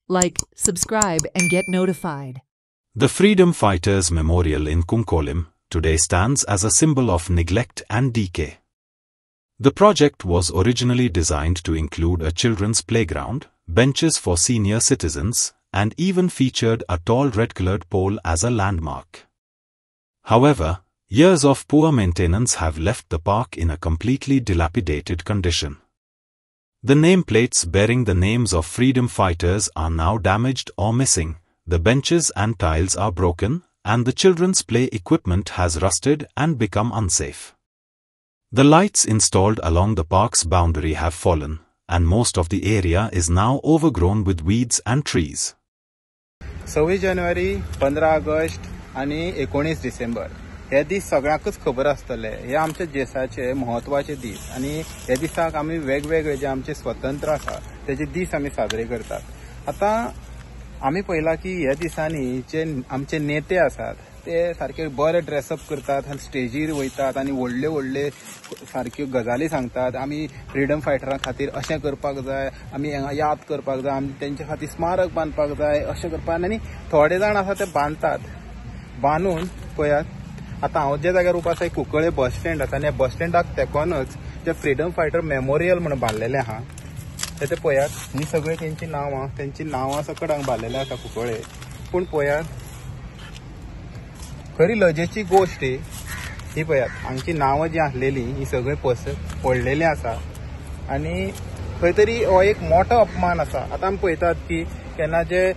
Like, subscribe, and get notified. The Freedom Fighters Memorial in Kumkolim today stands as a symbol of neglect and decay. The project was originally designed to include a children's playground, benches for senior citizens, and even featured a tall red-colored pole as a landmark. However, years of poor maintenance have left the park in a completely dilapidated condition. The nameplates bearing the names of freedom fighters are now damaged or missing, the benches and tiles are broken, and the children's play equipment has rusted and become unsafe. The lights installed along the park's boundary have fallen, and most of the area is now overgrown with weeds and trees. 26 January 15 August आणि 19 डिसेंबर हे दीस सगळ्यांकच खबर आसतले. हे आमच्या देशाचे महत्वाचे दीस आणि हे दिसाक आमी वेगवेगळे जे आमचे स्वतंत्र आसा त्याचे दीस आमी साजरे करतात. आता आमी पळयला की ह्या दिसांनी जे आमचे नेते आसात ते सारखे बरे ड्रेसअप करतात आनी स्टेजीर वयतात आनी व्हडले व्हडले सारक्यो गजाली सांगतात. आमी फ्रीडम फायटरां खातीर अशें करपाक जाय, आमी हांगा याद करपाक जाय, आमी तेंचे खातीर स्मारक बांदपाक जाय अशें करपाक. आनी थोडे जाण आसा ते बांदतात. बांदून पळयात आता हांव जे जाग्यार उबो आसा कुंकळे बस स्टँड आसा आनी ह्या बस स्टँडाक तेकोनच जे फ्रीडम फायटर मेमोरियल म्हणून बांदलेलें आहा ते पळयात. ही सगळी तेंची नांवां सकट हांगा बांदलेलें आसा कुंकळे. पूण पळयात खरी लजेची गोष्ट ही पळयात हांची नांवां जी आसलेली ही सगळी पडलेली आसा आनी खंय तरी हो एक मोठो अपमान आसा. आतां आमी पळयतात की केन्ना जे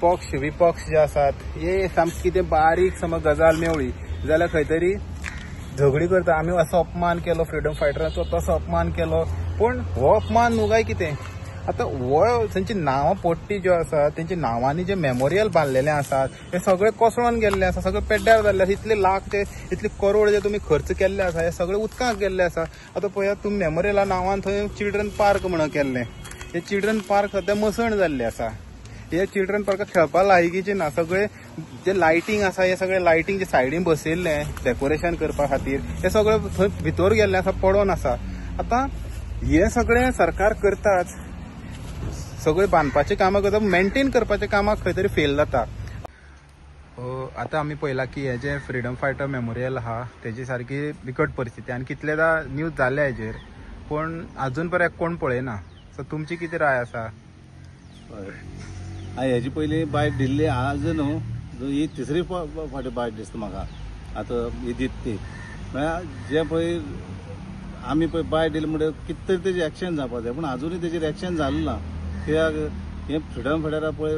पक्ष विपक्ष जे आसात हे सामकें कितें बारीक समज गजाल मेवळी जाल्यार खंय तरी झगडी करता. आमी असो अपमान केलो फ्रीडम फायटरांचो, तसो अपमान केलो. पूण हो अपमान न्हू काय कितें. आतां हो तांची नांवां पोट्टी ज्यो आसात तेंची नांवांनी जे मेमोरियल बांदलेले आसात हे सगळे कोसळून गेल्ले आसा, सगळे पेड्ड्यार जाल्ले आसा. इतले लाख ते इतले करोड जे तुमी खर्च केल्ले आसा हे सगळे उदकांत गेल्ले आसा. आतां पळयात तुमी मेमोरियला नांवान थंय चिल्ड्रन पार्क म्हणून केल्लें. हे चिल्ड्रन पार्क सद्या मसण जाल्ले आसा. हे चिल्ड्रन पार्काक खेळपा लायकीचे ना. सगळे जे लायटींग आसा हे सगळे लायटींग जे सायडीन बसयल्ले डेकोरेशन करपा खातीर हे सगळे थंय भितर गेल्ले आसा, पडोन आसा. आतां हे सगळे सरकार करताच, सगळे बांदपाचे कामां करता, मेंटेन करपाचे कामाक खंय तरी फेल जाता. आतां आमी पळयला की हे जे फ्रीडम फायटर मेमोरियल आहा तेजी सारकी बिकट परिस्थिती आनी कितलेदा न्यूज जाल्ले हेजेर, पूण आजून पर्यंत कोण पळयना. सो तुमची कितें राय आसा? हेजी पयलीं बायट दिल्ली आज न्हू, ही तिसरी फावटी बायट दिसता म्हाका. आतां ही दिता म्हळ्यार जे पळय आमी पळय बायट दिली म्हणटकीर कितें तरी तेजें एक्शन जावपाक जाय, पूण आजुनूय तेजेर एक्शन जालें ना. कित्याक हे फ्रीडम फायटरा पळय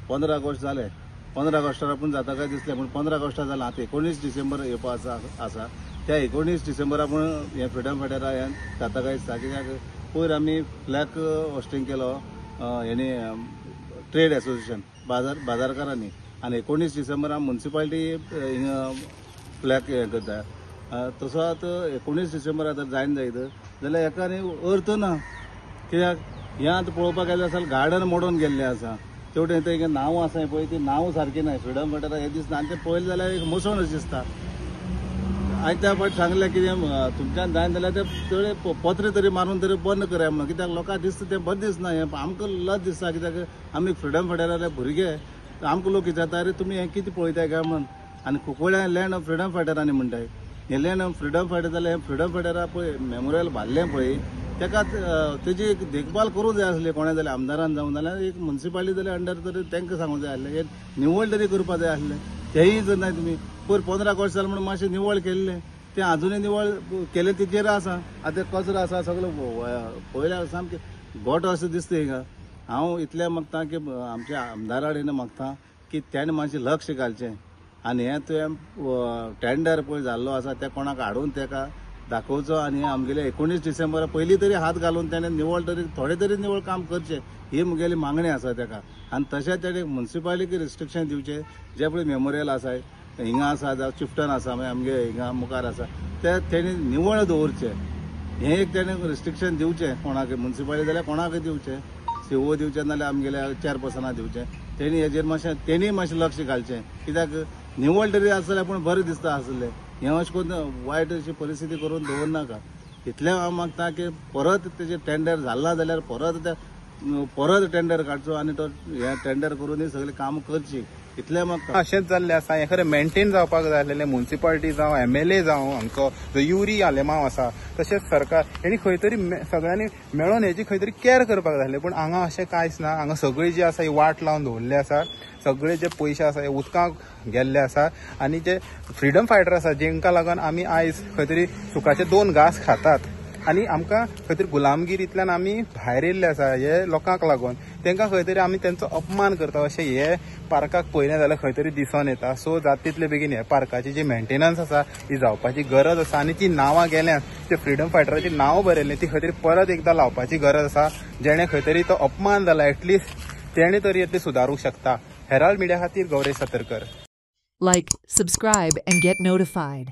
15 ऑगस्ट जालें, 15 ऑगस्टार आपूण जाता काय दिसलें, पूण 15 ऑगस्टार जालें. आतां 19 डिसेंबर येवपाक आसा. त्या 19 डिसेंबर आपूण हे फ्रीडम फायटरा हें जाता काय दिसता. कित्याक पयर आमी फ्लॅग होस्टिंग केलो हेणी ट्रेड एसोसिएशन बाजारकारांनी आनी 19 डिसेंबराक म्युनिसिपालिटी हिंगा फ्लॅग हें करता. तसो आतां 19 डिसेंबर आतां जायना जायत जाल्यार हेका न्ही अर्थ ना. कित्याक हें आतां पळोवपाक गेल्यार आसा गार्डन मोडून गेल्लें आसा. तेवटेन थंय नांव आसा पळय ती नांव सारकी ना. फ्रीडम फायटरा हें दिसना आनी तें पळयलें जाल्यार एक मसणच दिसता. हांवें त्या फावटी सांगलें कितें तुमच्यान जायना जाल्यार ते थोडे पत्र तरी मारून तरी बंद करया म्हणून. कित्याक लोकांक दिसता तें बरें दिसना. हें आमकां लज दिसता. कित्याक आमी फ्रीडम फायटराचे भुरगे आमकां लोक विचारता अरे तुमी हें कितें पळयताय काय म्हणून. आनी कुंकळ्या लँड फ्रीडम फायटरांनी म्हणटाय. हे लँड फ्रीडम फायटर जाल्यार हें फ्रीडम फायटरा पळय मेमोरियल बांदलें पळय तेका तेजी देखभाल करूंक जाय आसली. कोणें जाल्यार आमदारान जावं नाल्यार एक म्युनिसिपालिटी जाल्यार अंडर तरी तांकां सांगूंक जाय आसलें. हें निवळ तरी करपाक जाय आसलें. तेंय जाय तुमी. पयर 15 ऑगस्ट जालें म्हणून मातशें निवळ केल्लें तें आजुनूय निवळ केलें तेचेर आसा. आतां कचरो आसा सगळो पळयल्यार सामकें गोठो असो दिसता हिंगा. हांव इतलें मागतां की आमच्या आमदारा कडेन मागतां की तेणें मातशें लक्ष घालचें आनी हें तुवें टेंडर पळय जाल्लो आसा तें कोणाक हाडून तेका दाखोवचो आनी आमगेले 19 डिसेंबरा पयलीं तरी हात घालून तेणें निवळ तरी थोडें तरी निवळ काम करचें ही म्हगेली मागणी आसा तेका. आनी तशेंच तेणें म्युनिसिपालिटी रिस्ट्रिक्शन दिवचें. जे पळय मेमोरियल आसा हिंगा आसा जावं चिफ्टन आसा मागीर आमगे हिंगा मुखार आसा ते तेणी निवळ दवरचें. हें एक तेणें रिस्ट्रिक्शन दिवचें कोणाक म्युनिसिपालिटी जाल्यार कोणाकय दिवचें, सीओ दिवचें नाल्यार आमगेल्या चेअरपर्सनाक दिवचें. तेणी हेजेर तेणीय मातशें लक्ष घालचें. कित्याक निवळ तरी आसल्यार पूण बरें दिसता आसलें. हें अशें करून वायट अशी परिस्थिती करून दवरनाका. इतलें हांव मागतां की परत तेजें टेंडर जालें ना जाल्यार परत परत टेंडर काडचो आनी तो हे टेंडर करून सगळे काम करची इतले म्हाका अशेंच जाल्लें आसा. हें खरें मेंटेन जावपाक जाय आसलेलें. म्युनिसिपालिटी जावं MLA जावं आमचो जो युरी आलेमांव आसा, तशेंच सरकार हेणी खंय तरी सगळ्यांनी मेळून हेची खंय तरी कॅर करपाक जाय आसलें. पूण हांगा अशें कांयच ना. हांगा सगळी जी आसा ही वाट लावन दवरली आसा. सगळे जे पयशे आसा हे उदकाक गेल्ले आसा आनी जे फ्रीडम फायटर आसा जेंका लागून आमी आयज खंय तरी सुखाचे 2 घास खातात आनी आमकां खंय तरी गुलामगिरींतल्यान आमी भायर येयल्ले आसा हे लोकांक लागून. तांकां खंय तरी आमी तेंचो अपमान करता अशें हे पार्काक पळयलें जाल्यार खंय तरी दिसून येता. सो जाता तितले बेगीन हे पार्काची जी मेंटेनन्स आसा ही जावपाची गरज आसा आनी ती नांवां गेल्यात ते फ्रीडम फायटराची नांव बरयल्लीं ती खंय तरी परत एकदां लावपाची गरज आसा. जेणे खंय तरी तो अपमान जाला एटलिस्ट तेणे तरी येतली सुदारूंक शकता. हेराल्ड मिडिया खातीर Gauresh Satarkar. Like, subscribe, and get notified.